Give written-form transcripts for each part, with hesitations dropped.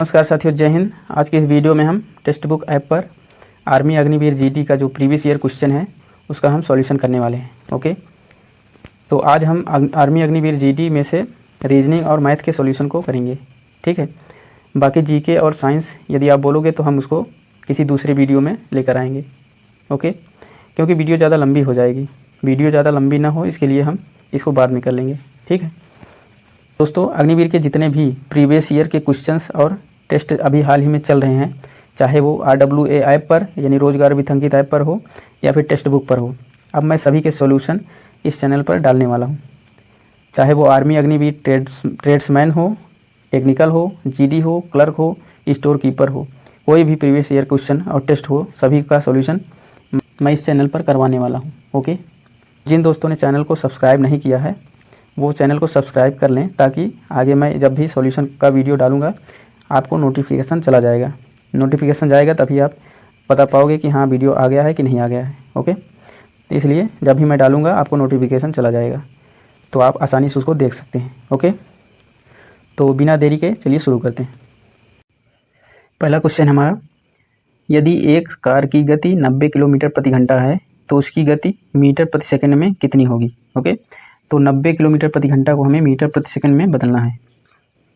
नमस्कार साथियों, जय हिंद। आज की इस वीडियो में हम टेक्स्ट बुक ऐप पर आर्मी अग्निवीर जीडी का जो प्रीवियस ईयर क्वेश्चन है उसका हम सॉल्यूशन करने वाले हैं। ओके, तो आज हम आर्मी अग्निवीर जीडी में से रीजनिंग और मैथ के सॉल्यूशन को करेंगे। ठीक है, बाकी जीके और साइंस यदि आप बोलोगे तो हम उसको किसी दूसरे वीडियो में लेकर आएंगे। ओके, क्योंकि वीडियो ज़्यादा लंबी हो जाएगी। वीडियो ज़्यादा लंबी ना हो इसके लिए हम इसको बाद में कर लेंगे। ठीक है दोस्तों, अग्निवीर के जितने भी प्रीवियस ईयर के क्वेश्चंस और टेस्ट अभी हाल ही में चल रहे हैं, चाहे वो RWA ऐप पर यानी रोजगार विथंकित ऐप पर हो या फिर टेक्स्ट बुक पर हो, अब मैं सभी के सॉल्यूशन इस चैनल पर डालने वाला हूं। चाहे वो आर्मी अग्निवीर ट्रेड्समैन हो, टेक्निकल हो, जीडी हो, क्लर्क हो, स्टोर कीपर हो, कोई भी प्रीवियस ईयर क्वेश्चन और टेस्ट हो, सभी का सॉल्यूशन मैं इस चैनल पर करवाने वाला हूँ। ओके, जिन दोस्तों ने चैनल को सब्सक्राइब नहीं किया है वो चैनल को सब्सक्राइब कर लें, ताकि आगे मैं जब भी सॉल्यूशन का वीडियो डालूंगा आपको नोटिफिकेशन चला जाएगा। नोटिफिकेशन जाएगा तभी आप बता पाओगे कि हाँ वीडियो आ गया है कि नहीं आ गया है। ओके, तो इसलिए जब भी मैं डालूंगा आपको नोटिफिकेशन चला जाएगा, तो आप आसानी से उसको देख सकते हैं। ओके, तो बिना देरी के चलिए शुरू करते हैं। पहला क्वेश्चन हमारा, यदि एक कार की गति 90 किलोमीटर प्रति घंटा है तो उसकी गति मीटर प्रति सेकंड में कितनी होगी। ओके, तो 90 किलोमीटर प्रति घंटा को हमें मीटर प्रति सेकंड में बदलना है।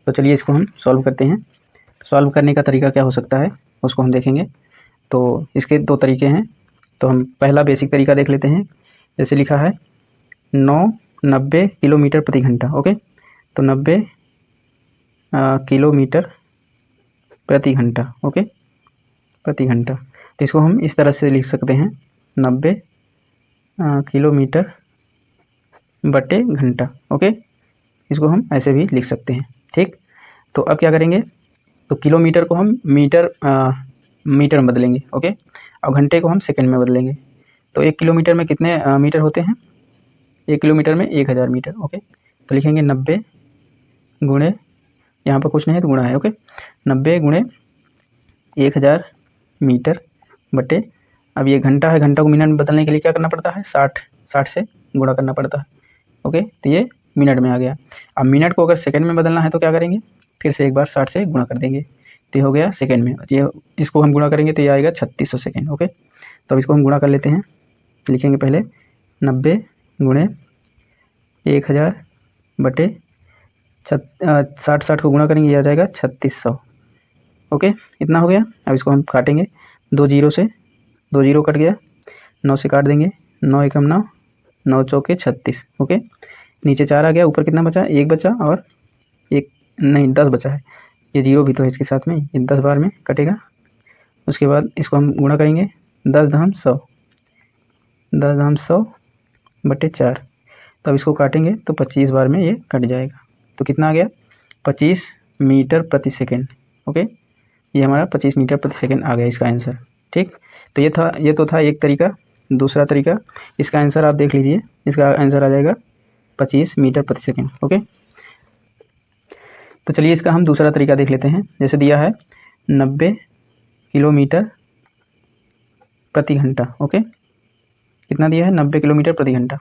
तो चलिए इसको हम सॉल्व करते हैं। सॉल्व करने का तरीका क्या हो सकता है उसको हम देखेंगे। तो इसके दो तरीके हैं, तो हम पहला बेसिक तरीका देख लेते हैं। जैसे लिखा है 90 किलोमीटर प्रति घंटा। ओके, तो 90 किलोमीटर प्रति घंटा। ओके, प्रति घंटा, तो इसको हम इस तरह से लिख सकते हैं 90 किलोमीटर बटे घंटा। ओके, इसको हम ऐसे भी लिख सकते हैं। ठीक, तो अब क्या करेंगे, तो किलोमीटर को हम मीटर में बदलेंगे। ओके, और घंटे को हम सेकंड में बदलेंगे। तो 1 किलोमीटर में कितने मीटर होते हैं, 1 किलोमीटर में 1000 मीटर। ओके, तो लिखेंगे 90 गुणे, यहाँ पर कुछ नहीं है तो गुणा है। ओके, 90 गुणे 1000 मीटर बटे, अब ये घंटा है, घंटा को मिनट में बदलने के लिए क्या करना पड़ता है, 60 से गुणा करना पड़ता है। ओके, तो ये मिनट में आ गया। अब मिनट को अगर सेकंड में बदलना है तो क्या करेंगे, फिर से एक बार 60 से गुणा कर देंगे, तो हो गया सेकंड में। ये इसको हम गुणा करेंगे तो ये आएगा 3600 सेकंड। ओके, तो अब इसको हम गुणा कर लेते हैं। लिखेंगे पहले 90 गुणे 1000 बटे 60 को गुणा करेंगे, ये आ जाएगा 3600। ओके, इतना हो गया। अब इसको हम काटेंगे, 2 जीरो से, 2 जीरो कट गया, 9 से काट देंगे, 9 एकम 9, 9 चौके 36। ओके, नीचे 4 आ गया, ऊपर कितना बचा, 1 बचा और 1 नहीं 10 बचा है। ये जीरो भी तो है इसके साथ में, ये 10 बार में कटेगा। उसके बाद इसको हम गुणा करेंगे, 10 दहम 100, 10 दहम 100 बटे 4। तब इसको काटेंगे तो 25 बार में ये कट जाएगा। तो कितना आ गया, 25 मीटर प्रति सेकेंड। ओके, ये हमारा 25 मीटर प्रति सेकेंड आ गया इसका आंसर। ठीक, तो ये तो था एक तरीका। दूसरा तरीका, इसका आंसर आप देख लीजिए, इसका आंसर आ जाएगा 25 मीटर प्रति सेकेंड। ओके, तो चलिए इसका हम दूसरा तरीका देख लेते हैं। जैसे दिया है 90 किलोमीटर प्रति घंटा। ओके, कितना दिया है, 90 किलोमीटर प्रति घंटा।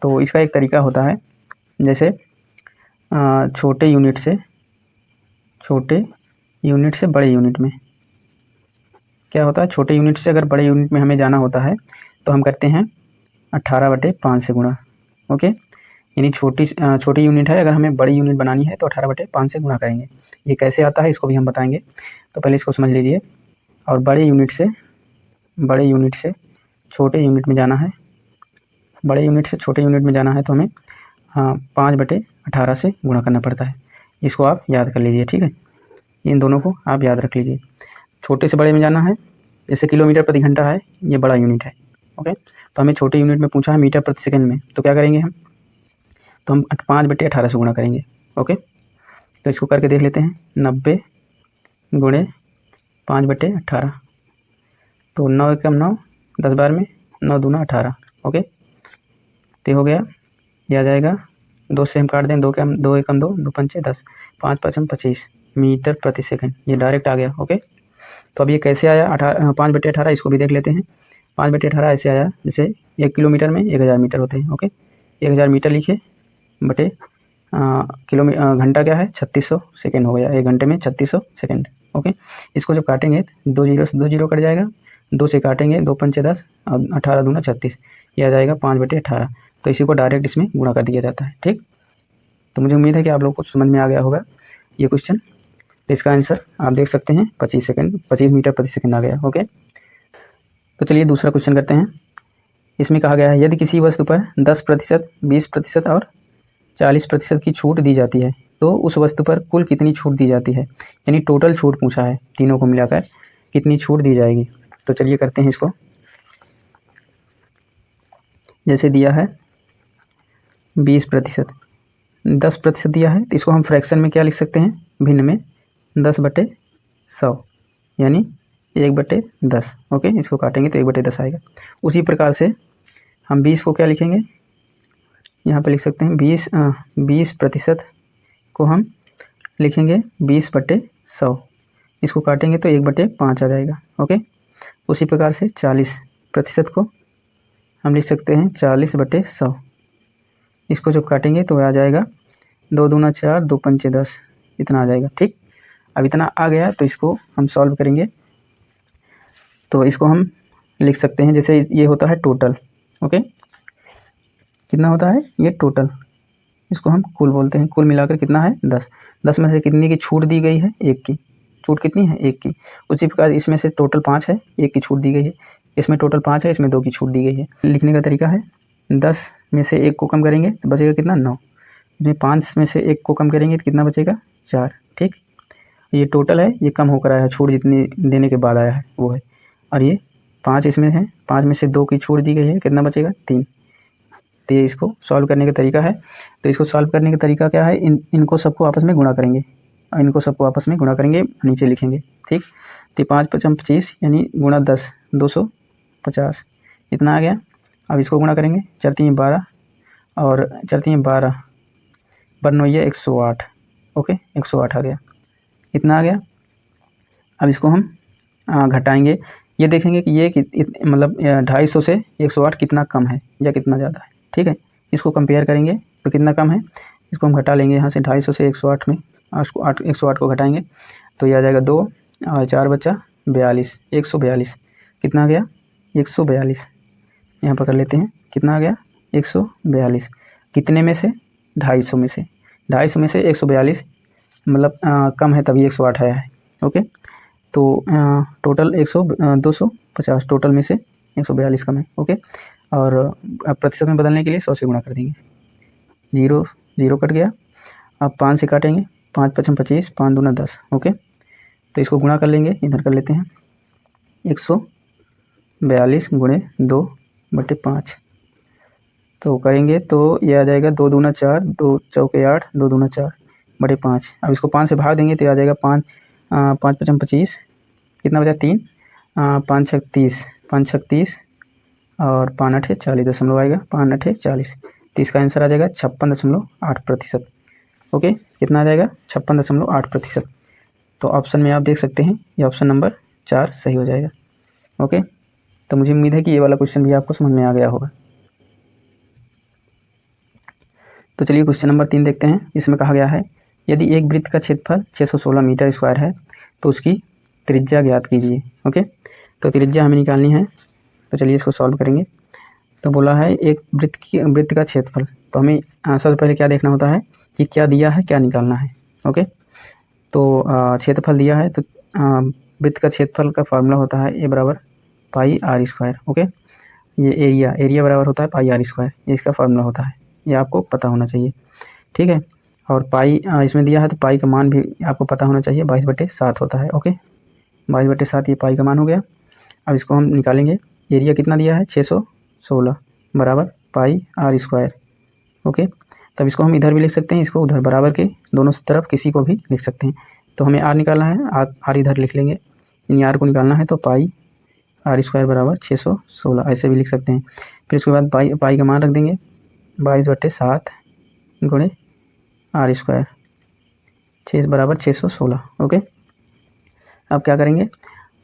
तो इसका एक तरीका होता है, जैसे छोटे यूनिट से बड़े यूनिट में क्या होता है, छोटे यूनिट से अगर बड़े यूनिट में हमें जाना होता है तो हम करते हैं 18/5 से गुणा। ओके, यानी छोटी यूनिट है, अगर हमें बड़ी यूनिट बनानी है तो 18/5 से गुणा करेंगे। ये कैसे आता है इसको भी हम बताएंगे, तो पहले इसको समझ लीजिए। और बड़े यूनिट से छोटे यूनिट में जाना है, बड़े यूनिट से छोटे यूनिट में जाना है तो हमें 5/18 से गुणा करना पड़ता है। इसको आप याद कर लीजिए। ठीक है, इन दोनों को आप याद रख लीजिए। छोटे से बड़े में जाना है, जैसे किलोमीटर प्रति घंटा है, ये बड़ा यूनिट है। ओके, तो हमें छोटे यूनिट में पूछा है मीटर प्रति सेकंड में, तो क्या करेंगे हम, तो हम 5/18 से गुणा करेंगे। ओके, तो इसको करके देख लेते हैं, 90 गुणे 5/18, तो 9 एकम 9, 10 बार में 9 दूना 18। ओके, तो हो गया, यह आ जाएगा, 2 से हम काट दें, 2 एकम 2, 2 पंचे 10, 5 5 25 मीटर प्रति सेकंड, ये डायरेक्ट आ गया। ओके, तो अब ये कैसे आया, 5/18, इसको भी देख लेते हैं। 5/18 ऐसे आया, जैसे 1 किलोमीटर में 1000 मीटर होते हैं। ओके, 1000 मीटर लिखे बटे घंटा क्या है 3600 सेकेंड हो गया, 1 घंटे में 3600 सेकेंड। ओके, इसको जब काटेंगे 2 जीरो से 2 जीरो कट जाएगा, 2 से काटेंगे 2 पंचे 10 और 18 दूना 36, ये आ जाएगा 5/18। तो इसी को डायरेक्ट इसमें गुणा कर दिया जाता है। ठीक, तो मुझे उम्मीद है कि आप लोग को समझ में आ गया होगा ये क्वेश्चन। तो इसका आंसर आप देख सकते हैं 25 मीटर प्रति सेकंड आ गया। ओके, तो चलिए दूसरा क्वेश्चन करते हैं। इसमें कहा गया है यदि किसी वस्तु पर 10%, 20% और 40% की छूट दी जाती है तो उस वस्तु पर कुल कितनी छूट दी जाती है, यानी टोटल छूट पूछा है, तीनों को मिलाकर कितनी छूट दी जाएगी। तो चलिए करते हैं इसको। जैसे दिया है 20%, 10% दिया है तो इसको हम फ्रैक्शन में क्या लिख सकते हैं, भिन्न में 10/100 यानी 1/10। ओके, इसको काटेंगे तो 1/10 आएगा। उसी प्रकार से हम 20 को क्या लिखेंगे, यहाँ पे लिख सकते हैं 20% को हम लिखेंगे 20/100, इसको काटेंगे तो 1/5 आ जाएगा। ओके, उसी प्रकार से 40% को हम लिख सकते हैं 40/100, इसको जब काटेंगे तो आ जाएगा 2 दूना 4, 2 पंचे 10, इतना आ जाएगा। ठीक, अब इतना आ गया तो इसको हम सॉल्व करेंगे। तो इसको हम लिख सकते हैं जैसे ये होता है टोटल। ओके, कितना होता है ये टोटल, इसको हम कुल बोलते हैं। कुल मिलाकर कितना है 10, 10 में से कितनी की छूट दी गई है, 1 की छूट, कितनी है 1 की। उसी प्रकार इसमें से टोटल 5 है, 1 की छूट दी गई है, इसमें टोटल 5 है, इसमें 2 की छूट दी गई है। लिखने का तरीका है 10 में से 1 को कम करेंगे तो बचेगा कितना 9, इसमें 5 में से 1 को कम करेंगे तो कितना बचेगा 4। ठीक, ये टोटल है, ये कम होकर आया है, छूट जितनी देने के बाद आया है वो है, और ये 5 इसमें है, 5 में से 2 की छूट दी गई है, कितना बचेगा 3। तो ये इसको सॉल्व करने का तरीका है। तो इसको सॉल्व करने का तरीका क्या है, इनको सबको आपस में गुणा करेंगे और इनको सबको आपस में गुणा करेंगे, नीचे लिखेंगे। ठीक, तो 5 5 25 यानी गुणा 10, 250, इतना आ गया। अब इसको गुणा करेंगे, 4 3 12 और 4 3 12, 9 108। ओके, 108 आ गया, इतना आ गया। अब इसको हम घटाएंगे, ये देखेंगे कि ये मतलब 250 से 108 कितना कम है या कितना ज़्यादा है। ठीक है, इसको कंपेयर करेंगे तो कितना कम है, इसको हम घटा लेंगे यहाँ से 250 से 108 में, 108 को घटाएंगे तो ये आ जाएगा 2 और 4 बचा 42, 142, कितना आ गया 142। यहाँ पर कर लेते हैं, कितना आ गया 142, कितने में से 250 में से, 250 में से 142 मतलब कम है तभी 108 आया है। ओके, तो टोटल 250, टोटल में से 142 कम है। ओके, और प्रतिशत में बदलने के लिए 100 से गुणा कर देंगे, 0 0 कट गया। अब 5 से काटेंगे, 5 5 25, 5 दूना 10। ओके, तो इसको गुणा कर लेंगे, इधर कर लेते हैं 142 गुणे 2/5, तो करेंगे तो ये आ जाएगा 2 दूना 4, 2 चौके 8, 2 दूना 4/5। अब इसको 5 से भाग देंगे तो ये आ जाएगा 5 5 5 25, कितना बचा 3, 5 6 30, 5 6 30 और 5 8 40 दशमलव आएगा, 5 8 40, तो इसका आंसर आ जाएगा 56.8%। ओके, कितना आ जाएगा 56.8%। तो ऑप्शन में आप देख सकते हैं ये ऑप्शन नंबर 4 सही हो जाएगा। ओके, तो मुझे उम्मीद है कि ये वाला क्वेश्चन भी आपको समझ में आ गया होगा। तो चलिए क्वेश्चन नंबर 3 देखते हैं। इसमें कहा गया है यदि एक वृत्त का क्षेत्रफल 616 मीटर स्क्वायर है तो उसकी त्रिज्या ज्ञात कीजिए। ओके, तो त्रिज्या हमें निकालनी है, तो चलिए इसको सॉल्व करेंगे। तो बोला है एक वृत्त का क्षेत्रफल, तो हमें सबसे पहले क्या देखना होता है कि क्या दिया है, क्या निकालना है। ओके, तो क्षेत्रफल दिया है तो वृत्त का क्षेत्रफल का फार्मूला होता है A बराबर पाई आर स्क्वायर। ओके, ये एरिया बराबर होता है पाई आर स्क्वायर, ये इसका फार्मूला होता है, ये आपको पता होना चाहिए। ठीक है, और पाई इसमें दिया है तो पाई का मान भी आपको पता होना चाहिए, 22/7 होता है। ओके, 22/7 ये पाई का मान हो गया। अब इसको हम निकालेंगे, एरिया कितना दिया है 616 बराबर पाई आर स्क्वायर। ओके, तब इसको हम इधर भी लिख सकते हैं, इसको उधर बराबर के दोनों तरफ किसी को भी लिख सकते हैं। तो हमें आर निकालना है, आर इधर लिख लेंगे, इन आर को निकालना है, तो पाई आर स्क्वायर बराबर 616 ऐसे भी लिख सकते हैं। फिर उसके बाद पाई का मान रख देंगे 22/7 गुणे आर स्क्वायर, 6 बराबर 616। ओके, अब क्या करेंगे,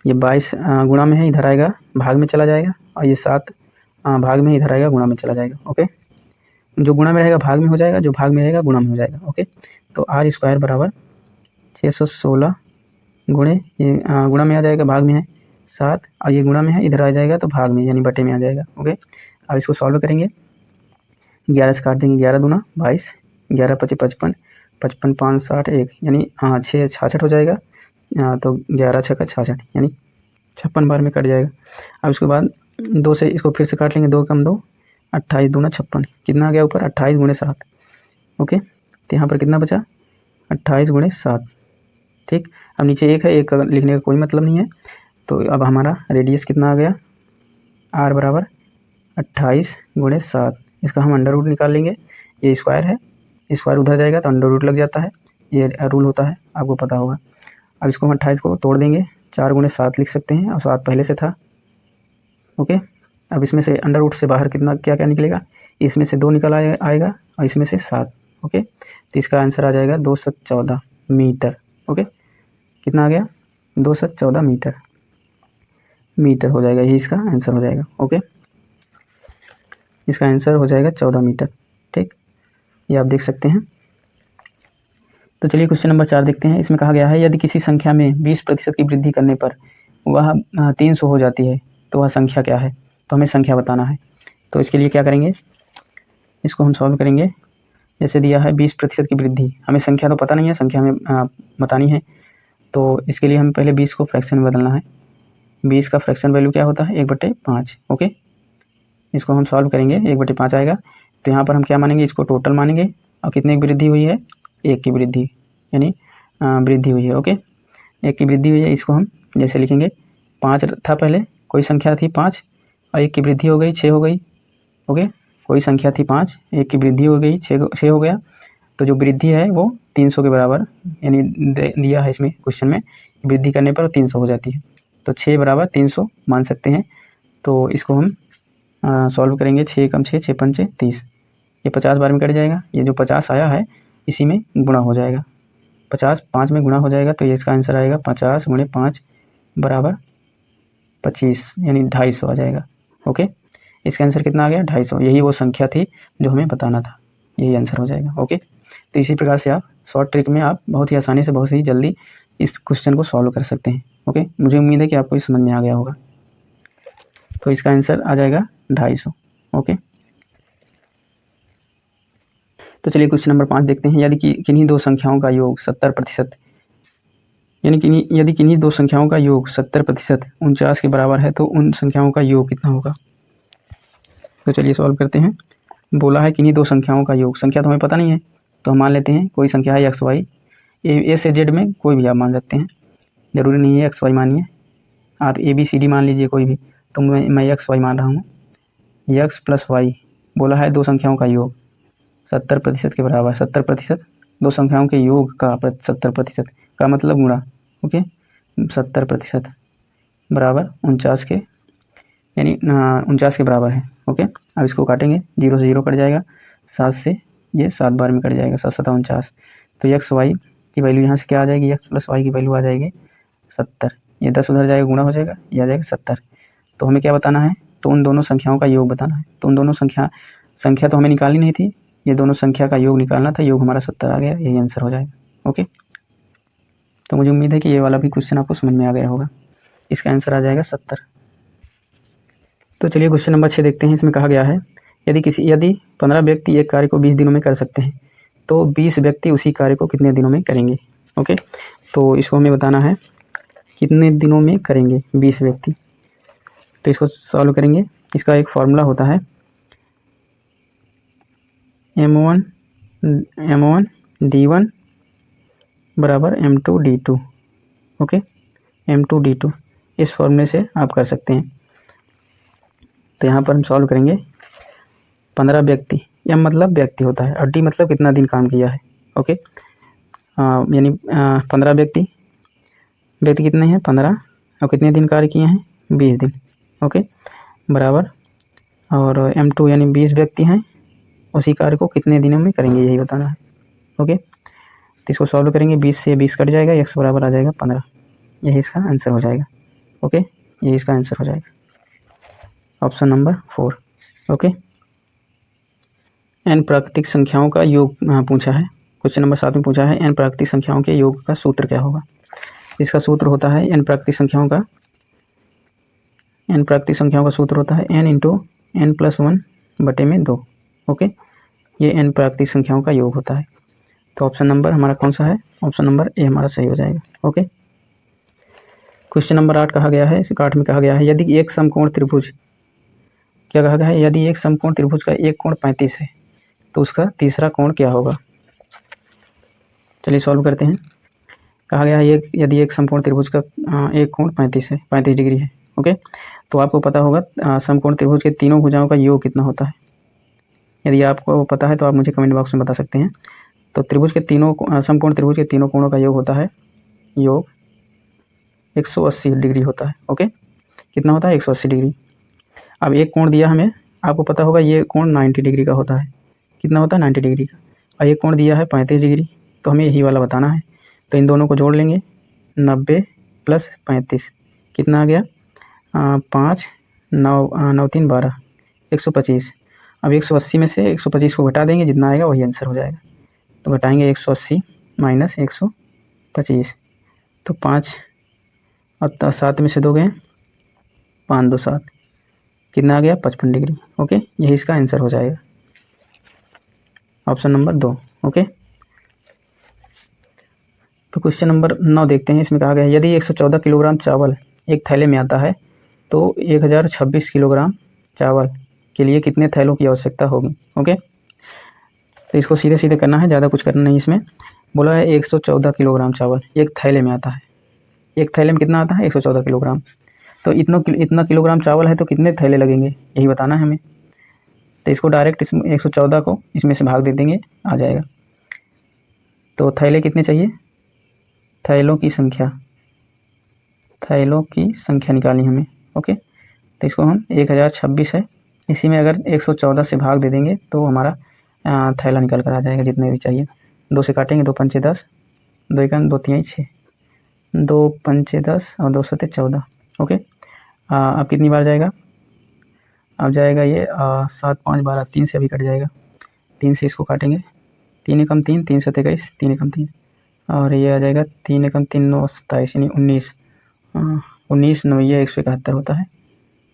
ये 22 गुणा में है, इधर आएगा भाग में चला जाएगा, और ये 7 भाग में इधर आएगा गुणा में चला जाएगा। ओके, जो गुणा में रहेगा भाग में हो जाएगा, जो भाग में रहेगा गुणा में हो जाएगा। ओके, तो आर स्क्वायर बराबर 616 गुणे ये गुणा में आ जाएगा, भाग में है 7 और ये गुणा में है, इधर आ जाएगा तो भाग में यानी बटे में आ जाएगा। ओके, अब इसको सॉल्व करेंगे, 11 से काट देंगे, 11 दूना 22, 11 पचे 55, 55 5 60 1 यानी 6 66 हो जाएगा। तो 11 छक्का 66 यानी 56 बार में कट जाएगा। अब इसके बाद 2 से इसको फिर से काट लेंगे, 2 कम 2 28 दूना 56, कितना आ गया ऊपर 28 गुणे 7। ओके, तो यहाँ पर कितना बचा 28 गुणे 7। ठीक, अब नीचे 1 है, 1 लिखने का कोई मतलब नहीं है। तो अब हमारा रेडियस कितना आ गया, आर बराबर 28 गुणे 7। इसका हम अंडर रूट निकाल लेंगे, ये स्क्वायर है, स्क्वायर उधर जाएगा तो अंडर रूट लग जाता है, ये रूल होता है, आपको पता होगा। अब इसको हम 28 को तोड़ देंगे, 4 गुणे 7 लिख सकते हैं और 7 पहले से था। ओके, अब इसमें से अंडर रूट से बाहर कितना क्या क्या निकलेगा, इसमें से 2 निकल आएगा और इसमें से 7। ओके, तो इसका आंसर आ जाएगा 214 मीटर। ओके, कितना आ गया 214 मीटर हो जाएगा, यही इसका आंसर हो जाएगा। ओके, इसका आंसर हो जाएगा 14 मीटर। ठीक, ये आप देख सकते हैं। तो चलिए क्वेश्चन नंबर 4 देखते हैं। इसमें कहा गया है यदि किसी संख्या में 20% की वृद्धि करने पर वह 300 हो जाती है तो वह संख्या क्या है। तो हमें संख्या बताना है। तो इसके लिए क्या करेंगे, इसको हम सॉल्व करेंगे। जैसे दिया है 20% की वृद्धि, हमें संख्या तो पता नहीं है, संख्या हमें बतानी है। तो इसके लिए हमें पहले 20 को फ्रैक्शन में बदलना है। 20 का फ्रैक्शन वैल्यू क्या होता है 1/5। ओके, इसको हम सॉल्व करेंगे, 1/5 आएगा। तो यहाँ पर हम क्या मानेंगे, इसको टोटल मानेंगे और कितने की वृद्धि हुई है, 1 की वृद्धि यानी वृद्धि हुई है। ओके, 1 की वृद्धि हुई है, इसको हम जैसे लिखेंगे 5 था पहले, कोई संख्या थी 5 और 1 की वृद्धि हो गई 6 हो गई। ओके, कोई संख्या थी 5, 1 की वृद्धि हो गई 6 हो गया। तो जो वृद्धि है वो 300 के बराबर यानी दिया है इसमें क्वेश्चन में, वृद्धि करने पर 300 हो जाती है। तो 6 बराबर 300 मान सकते हैं। तो इसको हम सॉल्व करेंगे, 6 कम 6 6 पंचे 30, ये 50 बार में कट जाएगा। ये जो 50 आया है इसी में गुणा हो जाएगा, 50 5 में गुणा हो जाएगा। तो ये इसका आंसर आएगा 50 गुणे 5 बराबर 25 यानी 250 आ जाएगा। ओके, इसका आंसर कितना आ गया 250, यही वो संख्या थी जो हमें बताना था, यही आंसर हो जाएगा। ओके, तो इसी प्रकार से आप शॉर्ट ट्रिक में आप बहुत ही आसानी से बहुत ही जल्दी इस क्वेश्चन को सॉल्व कर सकते हैं। ओके, मुझे उम्मीद है कि आपको इस समझ में आ गया होगा। तो इसका आंसर आ जाएगा 250। ओके, तो चलिए क्वेश्चन नंबर 5 देखते हैं। यदि किन्हीं दो संख्याओं का योग 70% यानी कि यदि किन्हीं दो संख्याओं का योग 70% 49 के बराबर है तो उन संख्याओं का योग कितना होगा। तो चलिए सॉल्व करते हैं। बोला है किन्हीं दो संख्याओं का योग, संख्या तो हमें पता नहीं है तो हम मान लेते हैं कोई संख्या है XY, ए से जेड में कोई भी आप मान सकते हैं, ज़रूरी नहीं है XY मानिए, आप ABCD मान लीजिए कोई भी। तो मैं XY मान रहा हूँ, X + Y बोला है दो संख्याओं का योग 70% के बराबर। 70% दो संख्याओं के योग का 70% का मतलब गुणा। ओके, 70% बराबर 49 के यानी 49 के बराबर है। ओके, अब इसको काटेंगे, 0 से 0 कट जाएगा, 7 से ये 7 बार में कट जाएगा, 7 7 49। तो XY की वैल्यू यहाँ से क्या आ जाएगी, X + Y की वैल्यू आ जाएगी 70। ये 10 उधर जाएगा, गुणा हो जाएगा, ये आ जाएगा 70। तो हमें क्या बताना है, तो उन दोनों संख्याओं का योग बताना है। तो उन दोनों संख्या तो हमें निकालनी नहीं थी, ये दोनों संख्या का योग निकालना था, योग हमारा 70 आ गया, यही आंसर हो जाएगा। ओके, तो मुझे उम्मीद है कि ये वाला भी क्वेश्चन आपको समझ में आ गया होगा। इसका आंसर आ जाएगा 70। तो चलिए क्वेश्चन नंबर 6 देखते हैं। इसमें कहा गया है यदि 15 व्यक्ति एक कार्य को 20 दिनों में कर सकते हैं तो 20 व्यक्ति उसी कार्य को कितने दिनों में करेंगे। ओके, तो इसको हमें बताना है कितने दिनों में करेंगे 20 व्यक्ति। तो इसको सॉल्व करेंगे, इसका एक फार्मूला होता है M1 D1 बराबर M2 D2। Okay, M2 D2 इस फॉर्मूले से आप कर सकते हैं। तो यहाँ पर हम सॉल्व करेंगे, 15 व्यक्ति, M मतलब व्यक्ति होता है और D मतलब कितना दिन काम किया है। ओके, यानी 15 व्यक्ति कितने हैं 15 और कितने दिन कार्य किए हैं 20 दिन। ओके, बराबर और M2 यानी 20 व्यक्ति हैं, उसी कार्य को कितने दिनों में करेंगे यही बताना है। ओके, तो इसको सॉल्व करेंगे, 20 से 20 कट जाएगा, X बराबर आ जाएगा 15, यही इसका आंसर हो जाएगा। ओके, यही इसका आंसर हो जाएगा, ऑप्शन नंबर 4। ओके, n प्राकृतिक संख्याओं का योग पूछा है। क्वेश्चन नंबर 7 में पूछा है n प्राकृतिक संख्याओं के योग का सूत्र क्या होगा। इसका सूत्र होता है n प्राकृतिक संख्याओं का सूत्र होता है n इंटू n+1/2। ओके, ये n प्राकृतिक संख्याओं का योग होता है। तो ऑप्शन नंबर हमारा कौन सा है, ऑप्शन नंबर ए हमारा सही हो जाएगा। ओके, क्वेश्चन नंबर 8 कहा गया है, इस 8 में कहा गया है यदि एक समकोण त्रिभुज, क्या कहा गया है, यदि एक समकोण त्रिभुज का एक कोण 35 है तो उसका तीसरा कोण क्या होगा। चलिए सॉल्व करते हैं। कहा गया है यदि एक समकोण त्रिभुज का एक कोण 35 डिग्री है। ओके, तो आपको पता होगा समकोण त्रिभुज के तीनों भुजाओं का योग कितना होता है। यदि आपको पता है तो आप मुझे कमेंट बॉक्स में बता सकते हैं। तो समकोण त्रिभुज के तीनों कोणों का योग होता है, योग 180 डिग्री होता है। ओके, कितना होता है, 180 डिग्री। अब एक कोण दिया हमें, आपको पता होगा ये कोण 90 डिग्री का होता है। कितना होता है, 90 डिग्री का। और एक कोण दिया है 35 डिग्री, तो हमें यही वाला बताना है। तो इन दोनों को जोड़ लेंगे, 90 + 35 कितना आ गया, 5 9 3 12 125। अब 180 में से 125 को घटा देंगे, जितना आएगा वही आंसर हो जाएगा। तो घटाएंगे 180 - 125, तो 5 और 7 में से 2 गए, 5 2 7, कितना आ गया, 55 डिग्री। ओके, यही इसका आंसर हो जाएगा, ऑप्शन नंबर 2। ओके, तो क्वेश्चन नंबर 9 देखते हैं। इसमें कहा गया है यदि 114 किलोग्राम चावल एक थैले में आता है तो 1026 किलोग्राम चावल के लिए कितने थैलों की आवश्यकता होगी। ओके, तो इसको सीधे सीधे करना है, ज़्यादा कुछ करना नहीं। इसमें बोला है 114 किलोग्राम चावल एक थैले में आता है। एक थैले में कितना आता है, 114 किलोग्राम। तो इतना किलोग्राम चावल है तो कितने थैले लगेंगे, यही बताना है हमें। तो इसको डायरेक्ट 114 को इसमें से भाग दे देंगे, आ जाएगा। तो थैले कितने चाहिए, थैलों की संख्या निकालनी हमें। ओके, तो इसको हम 1026 है, इसी में अगर 114 से भाग दे देंगे तो हमारा थैला निकल कर आ जाएगा, जितने भी चाहिए। 2 से काटेंगे, 2 पंचे 10, 2 1 2 3 6, 2 पंचे 10 और 2 7 14। ओके, अब कितनी बार जाएगा, अब जाएगा ये 7 5 12, 3 से अभी कट जाएगा, 3 से इसको काटेंगे, 3 एकम 3, 3 7 21, 3 एकम 3, और ये आ जाएगा 3 एकम 3 9 27, यानी 19 19 9 ये 171 होता है,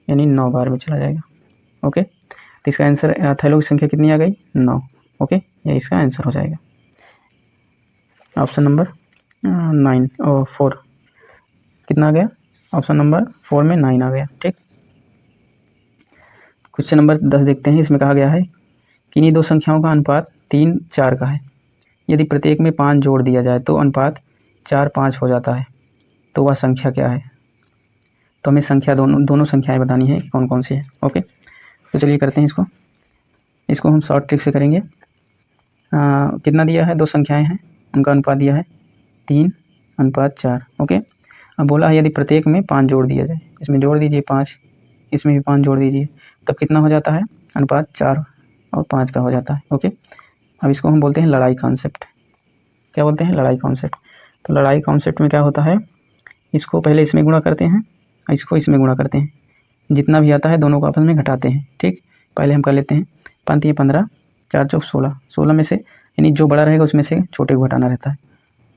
यानी 9 बार में चला जाएगा। ओके, तो इसका आंसर थैलों की संख्या कितनी आ गई, 9। ओके, ये इसका आंसर हो जाएगा, ऑप्शन नंबर 4 कितना आ गया, ऑप्शन नंबर 4 में 9 आ गया। ठीक, क्वेश्चन नंबर 10 देखते हैं। इसमें कहा गया है कि इन्हीं दो संख्याओं का अनुपात 3 4 का है। यदि प्रत्येक में 5 जोड़ दिया जाए तो अनुपात 4 5 हो जाता है, तो वह संख्या क्या है। तो हमें संख्या दोनों संख्याएं बतानी है कि कौन कौन सी है। ओके, तो चलिए करते हैं इसको हम शॉर्ट ट्रिक से करेंगे। कितना दिया है, 2 संख्याएं हैं, उनका अनुपात दिया है 3:4। ओके, अब बोला है यदि प्रत्येक में 5 जोड़ दिया जाए, इसमें जोड़ दीजिए 5, इसमें भी 5 जोड़ दीजिए, तब कितना हो जाता है, अनुपात 4 और 5 का हो जाता है। ओके, अब इसको हम बोलते हैं लड़ाई कॉन्सेप्ट। क्या बोलते हैं, लड़ाई कॉन्सेप्ट। तो लड़ाई कॉन्सेप्ट में क्या होता है, इसको पहले इसमें गुणा करते हैं, इसको इसमें गुणा करते हैं, जितना भी आता है दोनों को आपस में घटाते हैं। ठीक, पहले हम कर लेते हैं 5 3 15, 4 4 16, 16 में से यानी जो बड़ा रहेगा उसमें से छोटे को घटाना रहता है।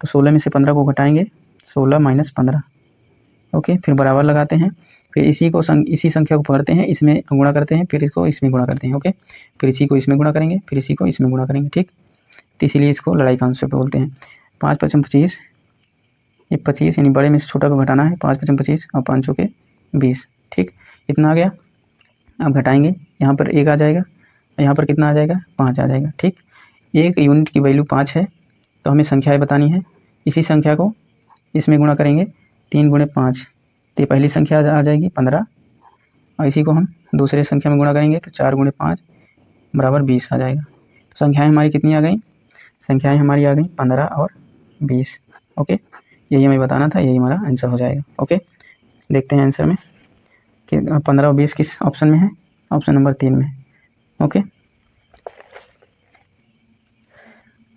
तो 16 में से 15 को घटाएंगे, 16 - 15। ओके, फिर बराबर लगाते हैं, फिर इसी संख्या को पकड़ते हैं, इसमें गुणा करते हैं, फिर इसको इसमें गुणा करते हैं। ओके, फिर इसी को इसमें गुणा करेंगे, फिर इसी को इसमें गुणा करेंगे। ठीक, तो इसीलिए इसको लड़ाई कॉन्सेप्ट बोलते हैं। 5 5 25, ये 25 यानी बड़े में से छोटा को घटाना है, 5 5 25 और 5 चौके 20। ठीक, इतना आ गया। अब घटाएंगे, यहाँ पर 1 आ जाएगा, यहाँ पर कितना आ जाएगा, 5 आ जाएगा। ठीक, एक यूनिट की वैल्यू 5 है, तो हमें संख्याएं बतानी है। इसी संख्या को इसमें गुणा करेंगे, 3 × 5, तो ये पहली संख्या आ जाएगी 15, और इसी को हम दूसरे संख्या में गुणा करेंगे तो 4 × 5 = 20 आ जाएगा। तो संख्याएं हमारी कितनी आ गई, संख्याएं हमारी आ गई 15 और 20। ओके, यही हमें बताना था, यही हमारा आंसर हो जाएगा। ओके, देखते हैं आंसर में कि 15 और 20 किस ऑप्शन में है, ऑप्शन नंबर 3 में। ओके,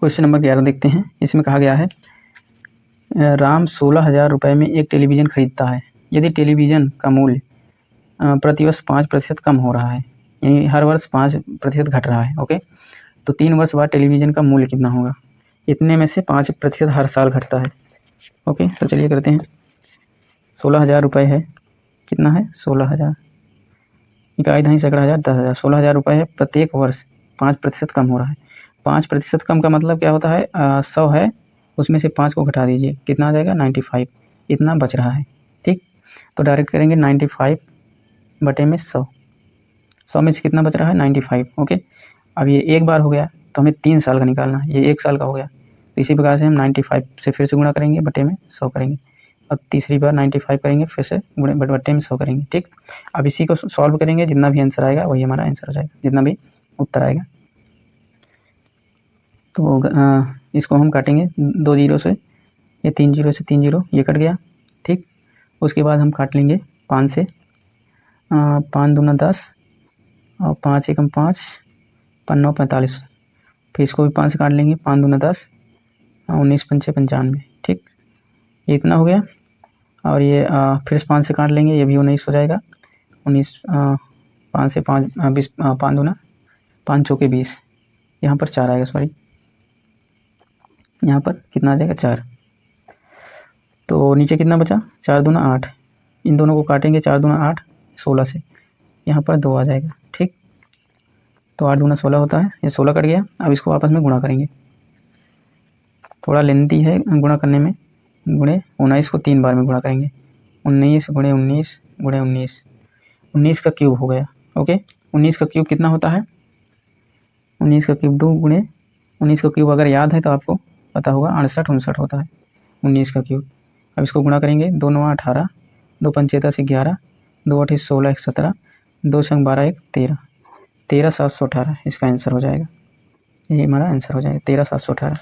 क्वेश्चन नंबर 11 देखते हैं। इसमें कहा गया है राम 16,000 रुपये में एक टेलीविज़न खरीदता है। यदि टेलीविज़न का मूल्य प्रतिवर्ष 5% कम हो रहा है, यानी हर वर्ष 5% घट रहा है। ओके, तो 3 वर्ष बाद टेलीविज़न का मूल्य कितना होगा। इतने में से 5% हर साल घटता है। ओके, तो चलिए करते हैं। 16,000 रुपये है, कितना है 16,000, इकाई दहाई सैकड़ा हज़ार 10,000, 16,000 रुपये है प्रत्येक वर्ष 5% कम हो रहा है। 5% कम का मतलब क्या होता है, 100 है, उसमें से 5 को घटा दीजिए, कितना आ जाएगा 95, इतना बच रहा है। ठीक, तो डायरेक्ट करेंगे 95 बटे में 100, 100 में से कितना बच रहा है 95। ओके, अब ये एक बार हो गया तो हमें 3 साल का निकालना है, ये 1 साल का हो गया, तो इसी प्रकार से हम 95 से फिर से गुणा करेंगे, बटे में 100 करेंगे, अब तीसरी बार 95 करेंगे, फिर से गुणे बटे में 100 करेंगे। ठीक, अब इसी को सॉल्व करेंगे, जितना भी आंसर आएगा वही हमारा आंसर हो जाएगा, जितना भी उत्तर आएगा। तो इसको हम काटेंगे 2 जीरो से, ये 3 जीरो से 3 जीरो ये कट गया। ठीक, उसके बाद हम काट लेंगे 5 से, 5 दूना 10 और 5 एकम 5, 5 9 45, फिर इसको भी 5 से काट लेंगे, 5 दूना 10, 19 पंचे 95। ठीक, ये इतना हो गया, और ये फिर से 5 से काट लेंगे, ये भी 19 हो जाएगा, 19 5 से 5 20, 5 दूना 5 चौके 20, यहाँ पर 4 आएगा, सॉरी यहाँ पर कितना आ जाएगा 4। तो नीचे कितना बचा, 4 दूना 8, इन दोनों को काटेंगे, 4 दूना 8 16 से, यहाँ पर 2 आ जाएगा। ठीक, तो 8 दूना 16 होता है, ये 16 कट गया। अब इसको आपस में गुणा करेंगे, थोड़ा लेंथी है गुणा करने में, गुणे 19 को 3 बार में गुणा करेंगे, 19 गुणे 19 गुणे 19, 19 का क्यूब हो गया। ओके, 19 का क्यूब कितना होता है, 19 का क्यूब 2 गुणे 19 का क्यूब अगर याद है तो आपको पता होगा 68 59 होता है 19 का क्यूब। अब इसको गुणा करेंगे, 2 9 18, 2 पंचे 10 11, 2 8 16 1 17, 2 6 12 1 13, 13 718 इसका आंसर हो जाएगा, ये हमारा आंसर हो जाएगा 13 718,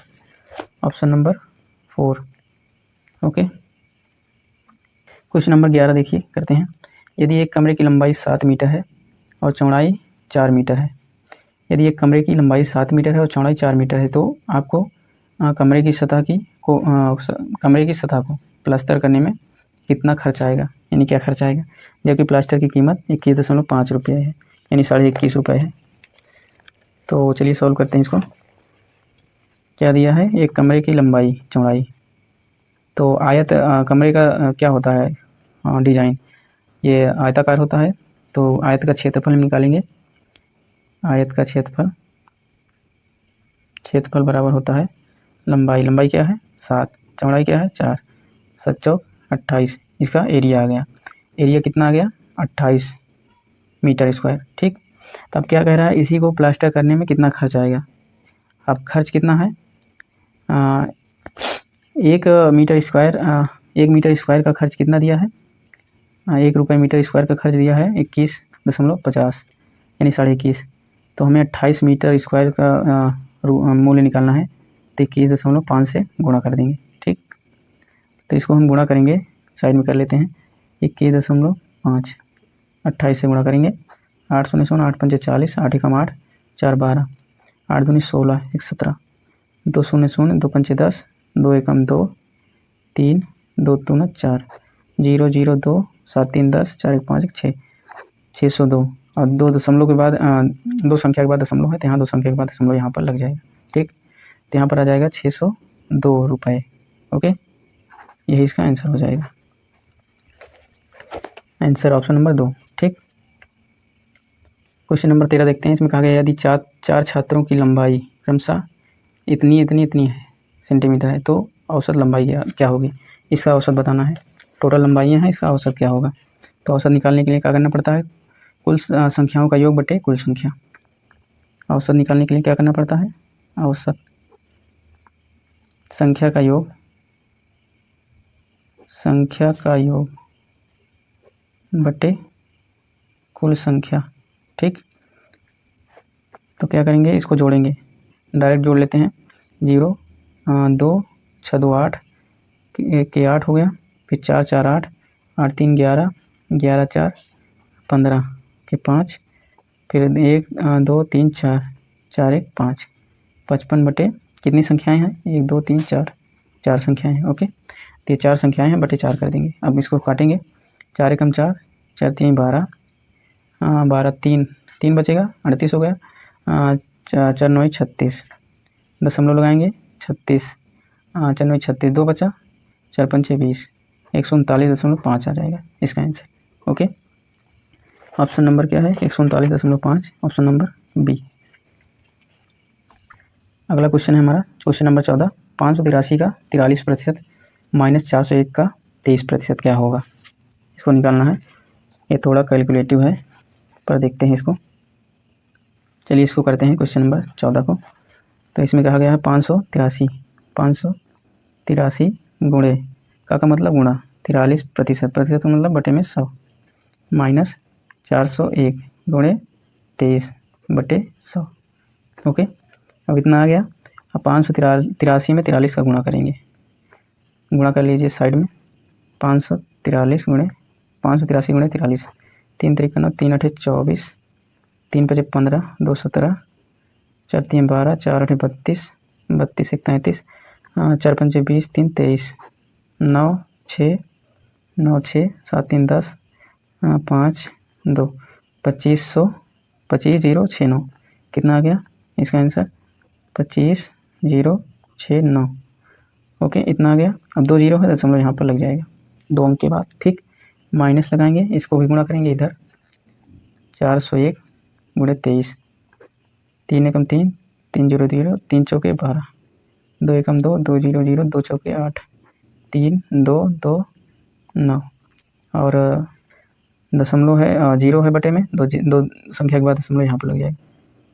option number 4। Okay, question number 11 देखिए, करते हैं। यदि एक कमरे की लंबाई 7 मीटर है और चौड़ाई 4 मीटर है, यदि एक कमरे की लंबाई 7 मीटर है और चौड़ाई 4 मीटर है, तो आपको कमरे की सतह को प्लास्टर करने में कितना खर्च आएगा, यानी क्या खर्च आएगा, जबकि प्लास्टर की कीमत 21.5 रुपये है, यानी 21.5 रुपये है। तो चलिए सॉल्व करते हैं इसको। क्या दिया है, एक कमरे की लंबाई चौड़ाई, तो आयत कमरे का क्या होता है डिज़ाइन, ये आयताकार होता है, तो आयत का क्षेत्रफल हम निकालेंगे। आयत का क्षेत्रफल बराबर होता है लंबाई क्या है 7, चौड़ाई क्या है 4, 7 चौक 28, इसका एरिया आ गया, एरिया कितना आ गया 28 मीटर स्क्वायर। ठीक, तो अब क्या कह रहा है, इसी को प्लास्टर करने में कितना खर्च आएगा। अब खर्च कितना है, 1 मीटर स्क्वायर का खर्च कितना दिया है, 1 रुपये मीटर स्क्वायर का खर्च दिया है 21.50, यानी 21.5। तो हमें 28 मीटर स्क्वायर का मूल्य निकालना है, तो 21.5 से गुणा कर देंगे। ठीक, तो इसको हम गुणा करेंगे, साइड में कर लेते हैं, 21.5 28 से गुणा करेंगे, 8 शून्य 8 पंचे 40, 8 एकम 8 4 12, 8 दूनी 16 1 17, 2 शून्य 2 पंचे 10, 2 एकम 2 3, 2 दूना 4, 0 0 2 7 3 10, 4 1 5 1 6, 602, और 2 दशमलव के बाद 2 संख्या के बाद दशमलव है, तो यहाँ 2 संख्या के बाद दशमलव यहाँ पर लग जाएगा। ठीक, तो यहाँ पर आ जाएगा 602 रुपये। ओके, यही इसका आंसर हो जाएगा, आंसर ऑप्शन नंबर 2। ठीक, क्वेश्चन नंबर 13 देखते हैं। इसमें कहा गया यदि 4 छात्रों की लंबाई क्रमशः इतनी है सेंटीमीटर है, तो औसत लंबाई क्या होगी, इसका औसत बताना है। टोटल लंबाइयाँ हैं, इसका औसत क्या होगा। तो औसत निकालने के लिए क्या करना पड़ता है, कुल संख्याओं का योग बटे कुल संख्या। औसत निकालने के लिए क्या करना पड़ता है, औसत संख्या का योग बटे कुल संख्या। ठीक, तो क्या करेंगे, इसको जोड़ेंगे, डायरेक्ट जोड़ लेते हैं। 0 2 6 2 8 के 8 हो गया, फिर 4 4 8 8 3 11 11 4 15 के 5, फिर 1 2 3 4 4 1 5 55 बटे कितनी संख्याएं हैं, 1 2 3 4 संख्याएं हैं। ओके, तो ये 4 संख्याएं हैं, बटे 4 कर देंगे। अब इसको काटेंगे, 4 एकम 4 4 3 12, 12 3 बचेगा 38 हो गया, 4 9 36, दशमलव लगाएंगे 36, 4 9 36, 2 बचा, 4 5 20, 139.5 आ जाएगा इसका आंसर। ओके, ऑप्शन नंबर क्या है 139.5, ऑप्शन नंबर बी। अगला क्वेश्चन है हमारा क्वेश्चन नंबर 14, 583 का 43% माइनस 401 का 23% क्या होगा, इसको निकालना है। ये थोड़ा कैलकुलेटिव है पर देखते हैं इसको। चलिए इसको करते हैं क्वेश्चन नंबर 14 को। तो इसमें कहा गया है 583 गुणे का मतलब गुणा 43%, प्रतिशत का मतलब बटे में 100, माइनस 401 गुणे 23/100। ओके, अब इतना आ गया। अब 583 में 43 का गुणा करेंगे, गुणा कर लीजिए साइड में। 583 गुणे 43, 3 3 9, 3 8 24, 3 5 15, 2 17, 4 3 12, 4 8 32, 32 1 33, 4 5 20, 3 23, 9 6, 9 6, 7 3 10, 5 2, 2500, 25,069 कितना आ गया इसका आंसर 25,069। ओके, इतना आ गया। अब 2 जीरो है, दशमलव यहाँ पर लग जाएगा 2 अंक के बाद। ठीक, माइनस लगाएंगे, इसको भी गुणा करेंगे इधर। 401 गुणे 23, 3 एकम 3, 3 0 0, 3 चौके 12, 2 एकम 2, 2 0 0, 2 चौके 8, 3 2 2 9 और दशमलव है जीरो है बटे में, दो संख्या के बाद दशमलव यहाँ पर लग जाएगा,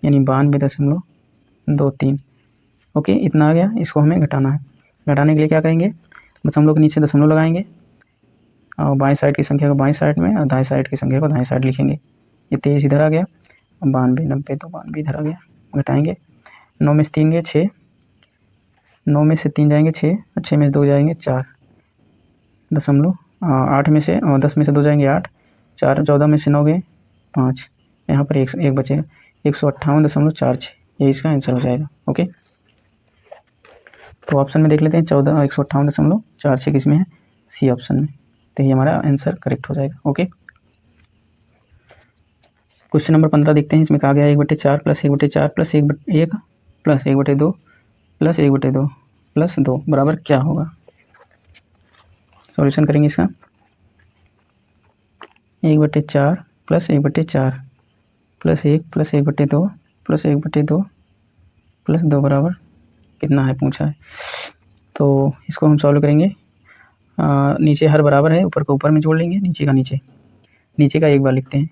यानी 92.23। ओके, इतना आ गया। इसको हमें घटाना है। घटाने के लिए क्या करेंगे, दशमलव के नीचे दशमलव लगाएंगे और बाएं साइड की संख्या को बाएं साइड में और दाएं साइड की संख्या को दाएं साइड लिखेंगे। ये 23 इधर आ गया, 92 90 तो 92 इधर आ गया। घटाएंगे, 9 में से 3 गए 6, 9 में से 3 जाएंगे 6, 6 में से 2 जाएंगे 4, दशमलव 8 में से 10 में से 2 जाएंगे 8, 4 14 में से 9 गए 5, यहाँ पर एक बचेगा 158.46, ये इसका आंसर हो जाएगा। ओके, तो ऑप्शन में देख लेते हैं 158.46 किसमें है, सी ऑप्शन में, तो ये हमारा आंसर करेक्ट हो जाएगा। ओके, क्वेश्चन नंबर 15 देखते हैं। इसमें कहा गया 1/4 plus 1/4 plus 1 plus 1/2 plus 1/2 plus 2 बराबर क्या होगा। सॉल्यूशन करेंगे इसका। 1/4 plus 1/4 plus 1 plus 1/2 plus 1/2 plus 2 बराबर कितना है पूछा है। तो इसको हम सॉल्व करेंगे। नीचे हर बराबर है, ऊपर को ऊपर में जोड़ लेंगे, नीचे का नीचे का एक बार लिखते हैं।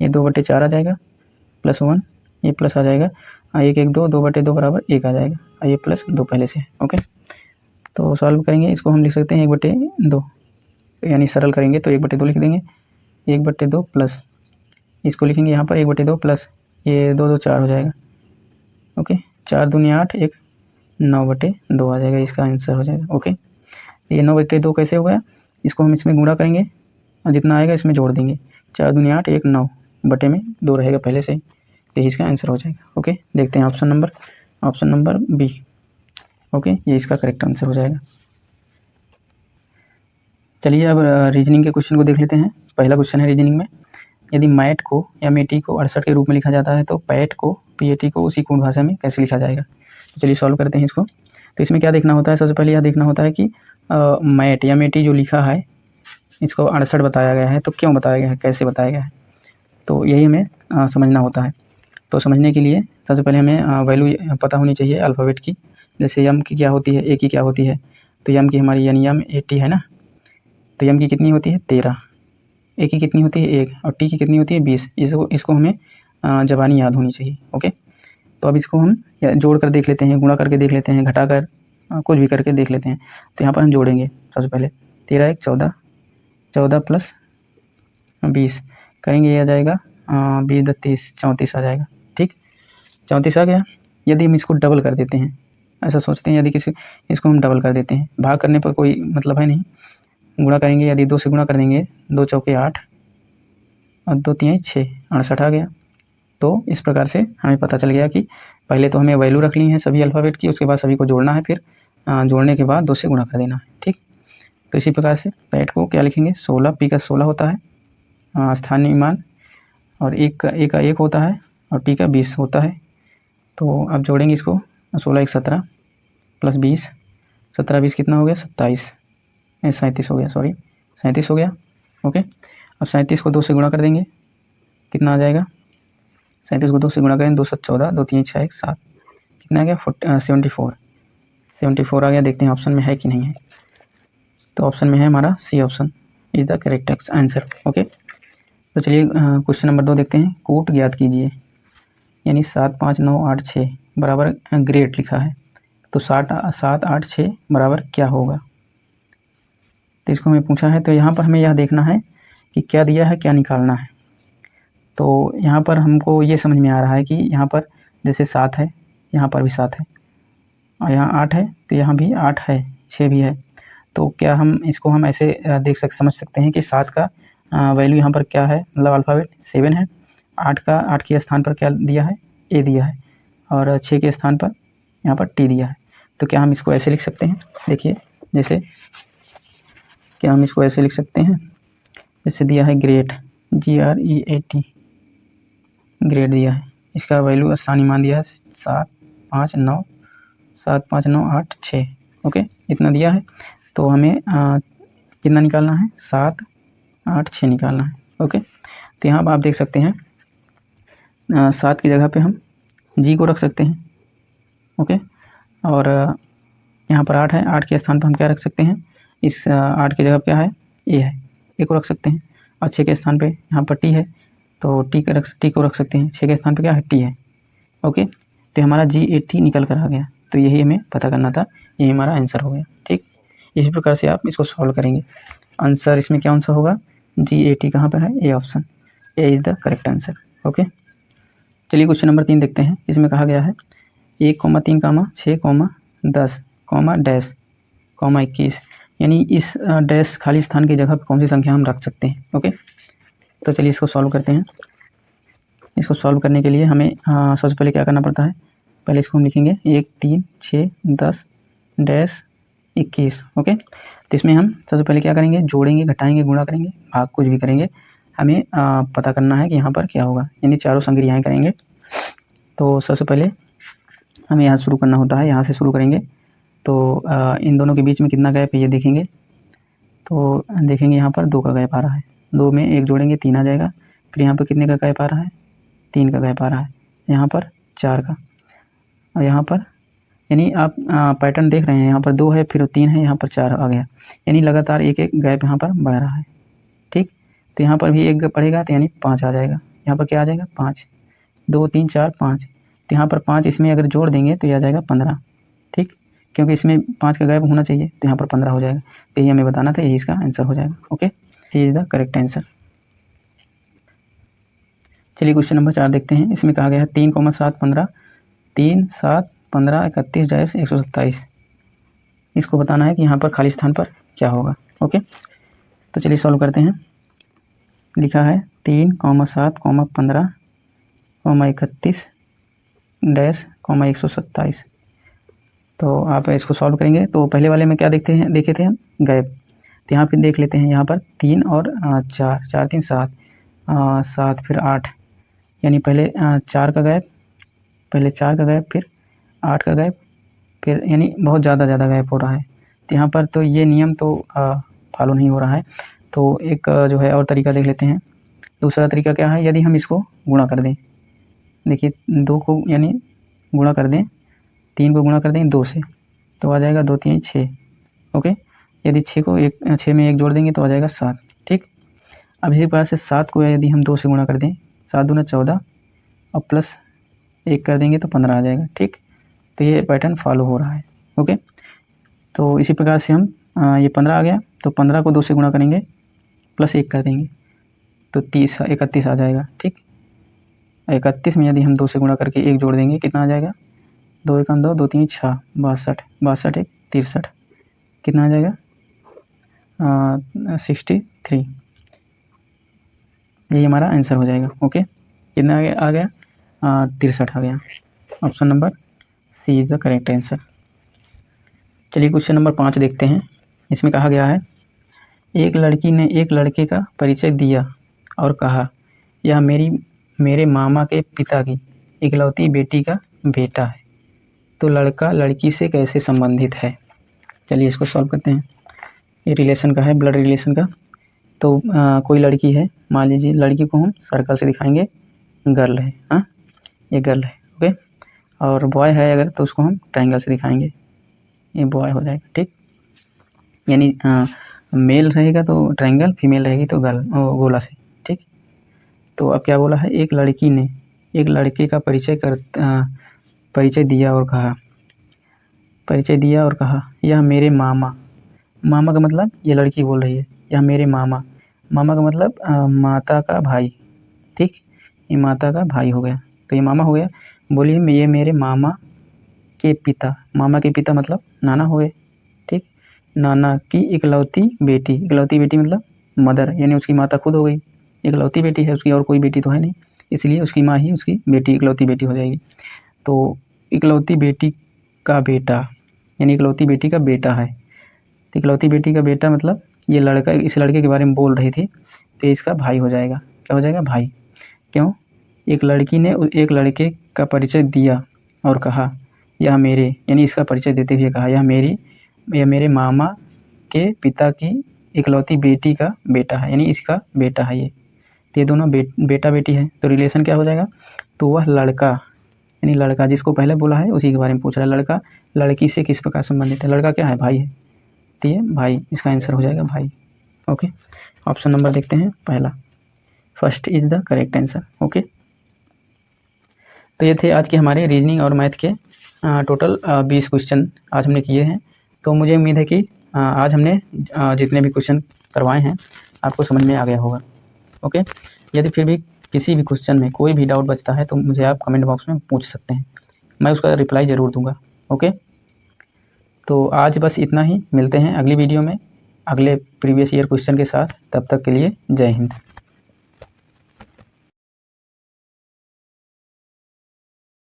ये 2/4 आ जाएगा प्लस 1, ये प्लस आ जाएगा 1 1 2, 2/2 बराबर 1 आ जाएगा, ये प्लस 2 पहले से। ओके, तो सॉल्व करेंगे इसको। हम लिख सकते हैं 1/2, यानी सरल करेंगे तो 1/2 लिख देंगे। 1/2 प्लस इसको लिखेंगे यहाँ पर 1/2 प्लस ये 2 2 4 हो जाएगा। ओके, 4 दूनी 8, 1 9/2 आ जाएगा, इसका आंसर हो जाएगा। ओके, ये 9/2 कैसे हो गया, इसको हम इसमें गुणा करेंगे और जितना आएगा इसमें जोड़ देंगे। 4 दूनी 8, 1 9 बटे में 2 रहेगा पहले से ही, तो इसका आंसर हो जाएगा। ओके, देखते हैं ऑप्शन नंबर बी। ओके, ये इसका करेक्ट आंसर हो जाएगा। चलिए अब रीजनिंग के क्वेश्चन को देख लेते हैं। पहला क्वेश्चन है रीजनिंग में, यदि मैट को या मेटी को 68 के रूप में लिखा जाता है तो पैट को पीएटी को उसी कोड भाषा में कैसे लिखा जाएगा। तो चलिए सॉल्व करते हैं इसको। तो इसमें क्या देखना होता है, सबसे पहले यह देखना होता है कि मैट या मेटी जो लिखा है इसको 68 बताया गया है, तो क्यों बताया गया है, कैसे बताया गया है, तो यही हमें समझना होता है। तो समझने के लिए सबसे पहले हमें वैल्यू पता होनी चाहिए अल्फ़ाबेट की। जैसे यम की क्या होती है, ए की क्या होती है, तो यम की हमारी यानी यम 80 है ना, तो यम की कितनी होती है 13, ए की कितनी होती है 1 और टी की कितनी होती है 20। इसको हमें ज़बानी याद होनी चाहिए। ओके, तो अब इसको हम जोड़ कर देख लेते हैं, गुणा करके देख लेते हैं, घटा कर कुछ भी करके देख लेते हैं। तो यहाँ पर हम जोड़ेंगे सबसे पहले 13 1 14, 14 प्लस 20 करेंगे, ये आ जाएगा 20 10 30 34 आ जाएगा। ठीक, 34 आ गया। यदि हम इसको डबल कर देते हैं, ऐसा सोचते हैं, यदि इसको हम डबल कर देते हैं, भाग करने पर कोई मतलब है नहीं, गुणा करेंगे, यदि 2 से गुणा कर देंगे, 2 चौके 8 और 2 3 6, 68 आ गया। तो इस प्रकार से हमें पता चल गया कि पहले तो हमें वैल्यू रख ली है सभी अल्फ़ाबेट की, उसके बाद सभी को जोड़ना है, फिर जोड़ने के बाद 2 से गुणा कर देना है। ठीक, तो इसी प्रकार से पैट को क्या लिखेंगे, 16, पी का 16 होता है स्थानीय मान, और एक का 1 होता है और टी का 20 होता है। तो अब जोड़ेंगे इसको, 16 एक 17 प्लस 20, 17 20 कितना हो गया 27, 37 हो गया, सॉरी 37 हो गया। ओके, अब 37 को 2 से गुणा कर देंगे, कितना आ जाएगा, 37 को 2 से गुणा करें 2 7 14, 2 3 6 1 7, कितना आ गया 74 आ गया। देखते हैं ऑप्शन में है कि नहीं है। तो ऑप्शन में है हमारा C option is the correct answer. Okay, तो चलिए क्वेश्चन नंबर 2 देखते हैं। कूट ज्ञात कीजिए, यानी 7 5 9 8 6 बराबर ग्रेट लिखा है, तो 7 8 6 बराबर क्या होगा। तो इसको हमें पूछा है, तो यहाँ पर हमें यह देखना है कि क्या दिया है, क्या निकालना है। तो यहाँ पर हमको ये समझ में आ रहा है कि यहाँ पर जैसे 7 है, यहाँ पर भी 7 है, और यहाँ 8 है, तो यहाँ भी 8 है, 6 भी है। तो क्या हम इसको हम ऐसे समझ सकते हैं कि 7 का वैल्यू यहाँ पर क्या है, मतलब अल्फ़ाबेट 7 है। 8 के स्थान पर क्या दिया है, ए दिया है, और 6 के स्थान पर यहाँ पर टी दिया है। तो क्या हम इसको ऐसे लिख सकते हैं, देखिए जैसे क्या हम इसको ऐसे लिख सकते हैं, जैसे दिया है ग्रेट, GREAT, ग्रेड दिया है, इसका वैल्यू स्थानीय मान दिया है 7 5 9 8 6। ओके, इतना दिया है। तो हमें कितना निकालना है, 7 8 6 निकालना है। ओके, तो यहाँ पर आप देख सकते हैं 7 की जगह पे हम जी को रख सकते हैं। ओके, और यहाँ पर 8 है, 8 के स्थान पर हम क्या रख सकते हैं, इस 8 की जगह पे क्या है, ए है, ए को रख सकते हैं। और 6 के स्थान पे यहाँ पर टी है, तो टी को रख सकते हैं। 6 के स्थान पे क्या है, टी है। ओके, तो हमारा GAT निकल कर आ गया। तो यही हमें पता करना था, यही हमारा आंसर हो गया। ठीक, इसी प्रकार से आप इसको सॉल्व करेंगे। आंसर इसमें क्या आंसर होगा, GAT कहाँ पर है, A option, A is the correct answer. Okay, चलिए क्वेश्चन नंबर 3 देखते हैं। इसमें कहा गया है 1,3, 6, 10, डैश, 21, यानी इस डैश खाली स्थान की जगह पर कौन सी संख्या हम रख सकते हैं। ओके, तो चलिए इसको सॉल्व करते हैं। इसको सॉल्व करने के लिए हमें सबसे पहले क्या करना पड़ता है, पहले इसको हम लिखेंगे 1 3 6 10 डैश 21। ओके, तो इसमें हम सबसे पहले क्या करेंगे, जोड़ेंगे, घटाएंगे, गुणा करेंगे, भाग कुछ भी करेंगे। हमें पता करना है कि यहाँ पर क्या होगा, यानी चारों संक्रियाएँ करेंगे। तो सबसे पहले हमें यहाँ शुरू करना होता है, यहाँ से शुरू करेंगे। तो इन दोनों के बीच में कितना गैप है ये देखेंगे। तो देखेंगे यहाँ पर 2 का गैप आ रहा है, 2 में 1 जोड़ेंगे 3 आ जाएगा। फिर यहाँ पर कितने का गैप आ रहा है, 3 का गैप आ रहा है, यहाँ पर 4 का, और यहाँ पर यानी आप पैटर्न देख रहे हैं, यहाँ पर 2 है, फिर 3 है, यहाँ पर 4 आ गया, यानी लगातार एक एक गैप यहाँ पर बढ़ रहा है। ठीक, तो यहाँ पर भी एक गैप बढ़ेगा, तो यानी 5 आ जाएगा। यहाँ पर क्या आ जाएगा, 5, 2 3 4 5, तो यहाँ पर 5 इसमें अगर जोड़ देंगे तो यह आ जाएगा 15। ठीक, क्योंकि इसमें 5 का गैप होना चाहिए, तो यहाँ पर 15 हो जाएगा। तो यही हमें बताना था, यही इसका आंसर हो जाएगा। Okay, C is the correct answer. चलिए क्वेश्चन नंबर 4 देखते हैं। इसमें कहा गया है 3, 7 15, 3 7 15 31 डैश 127। इसको बताना है कि यहाँ पर खाली स्थान पर क्या होगा। ओके, तो चलिए सॉल्व करते हैं। लिखा है 3, 7, 15, 31 डैश 127। तो आप इसको सॉल्व करेंगे। तो पहले वाले में क्या देखे थे हम, गैप। तो यहाँ पे देख लेते हैं, यहाँ पर 3 और 4, 4 3 7, 7 फिर 8, यानी पहले 4 का गैप, पहले 4 का गैप, फिर 8 का गैप, फिर यानी बहुत ज़्यादा गैप हो रहा है। तो यहाँ पर तो ये नियम तो फॉलो नहीं हो रहा है। तो एक जो है और तरीका देख लेते हैं। दूसरा तरीका क्या है, यदि हम इसको गुणा कर दें, देखिए 2 को यानी गुणा कर दें, 3 को गुणा कर दें 2 से, तो आ जाएगा 2 3 6। ओके, यदि 6 में 1 जोड़ देंगे तो आ जाएगा 7। ठीक, अब इसी प्रकार से 7 को यदि हम 2 से गुणा कर दें, 7 दूना 14, और प्लस 1 कर देंगे तो 15 आ जाएगा। ठीक, तो ये पैटर्न फॉलो हो रहा है। ओके, तो इसी प्रकार से हम ये 15 आ गया, तो 15 को 2 से गुणा करेंगे, प्लस 1 कर देंगे, तो 31 आ जाएगा। ठीक, 31 में यदि हम 2 से गुणा करके 1 जोड़ देंगे, कितना आ जाएगा, 2 1 2, 2 3 6, 62 1 63, कितना आ जाएगा 63। यही हमारा आंसर हो जाएगा। ओके, कितना आ गया 63 आ गया। Option number C is the correct answer. चलिए क्वेश्चन नंबर 5 देखते हैं। इसमें कहा गया है, एक लड़की ने एक लड़के का परिचय दिया और कहा, यह मेरे मामा के पिता की इकलौती बेटी का बेटा है, तो लड़का लड़की से कैसे संबंधित है। चलिए इसको सॉल्व करते हैं। ये रिलेशन का है, ब्लड रिलेशन का। तो कोई लड़की है, मान लीजिए लड़की को हम सर्कल से दिखाएंगे, गर्ल है, हाँ ये गर्ल है, ओके। और बॉय है अगर, तो उसको हम ट्रायंगल से दिखाएंगे, ये बॉय हो जाएगा, ठीक। यानी मेल रहेगा तो ट्रायंगल, फीमेल रहेगी तो गर्ल, गोला से, ठीक। तो अब क्या बोला है, एक लड़की ने एक लड़के का परिचय दिया और कहा यह मेरे मामा। मामा का मतलब ये लड़की बोल रही है, यह मेरे मामा। मामा का मतलब माता का भाई, ठीक। ये माता का भाई हो गया, तो ये मामा हो गया। बोलिए ये मेरे मामा के पिता। मामा के पिता मतलब नाना हो गए, ठीक। नाना की इकलौती बेटी मतलब मदर, यानी उसकी माता खुद हो गई। इकलौती बेटी है उसकी, और कोई बेटी तो है नहीं, इसलिए उसकी माँ ही उसकी बेटी, इकलौती बेटी हो जाएगी। तो इकलौती बेटी का बेटा, यानी इकलौती बेटी का बेटा है। तो इकलौती बेटी का बेटा मतलब ये लड़का इस लड़के के बारे में बोल रही थी, तो इसका भाई हो जाएगा। क्या हो जाएगा, भाई। क्यों, एक लड़की ने एक लड़के का परिचय दिया और कहा यह मेरे, यानी इसका परिचय देते हुए कहा यह मेरे मामा के पिता की इकलौती बेटी का बेटा है, यानी इसका बेटा है ये। तो ये दोनों बेटा बेटी है, तो रिलेशन क्या हो जाएगा, तो वह लड़का, यानी लड़का जिसको पहले बोला है उसी के बारे में पूछ रहा है। लड़का लड़की से किस प्रकार संबंधित है, लड़का क्या है, भाई है, तो ये भाई, इसका आंसर हो जाएगा भाई, ओके। ऑप्शन नंबर देखते हैं, पहला, first is the correct answer, okay. तो ये थे आज के हमारे रीजनिंग और मैथ के टोटल 20 क्वेश्चन आज हमने किए हैं। तो मुझे उम्मीद है कि आज हमने जितने भी क्वेश्चन करवाए हैं आपको समझ में आ गया होगा, ओके। यदि फिर भी किसी भी क्वेश्चन में कोई भी डाउट बचता है तो मुझे आप कमेंट बॉक्स में पूछ सकते हैं, मैं उसका रिप्लाई ज़रूर दूंगा, ओके। तो आज बस इतना ही, मिलते हैं अगली वीडियो में अगले प्रीवियस ईयर क्वेश्चन के साथ। तब तक के लिए जय हिंद।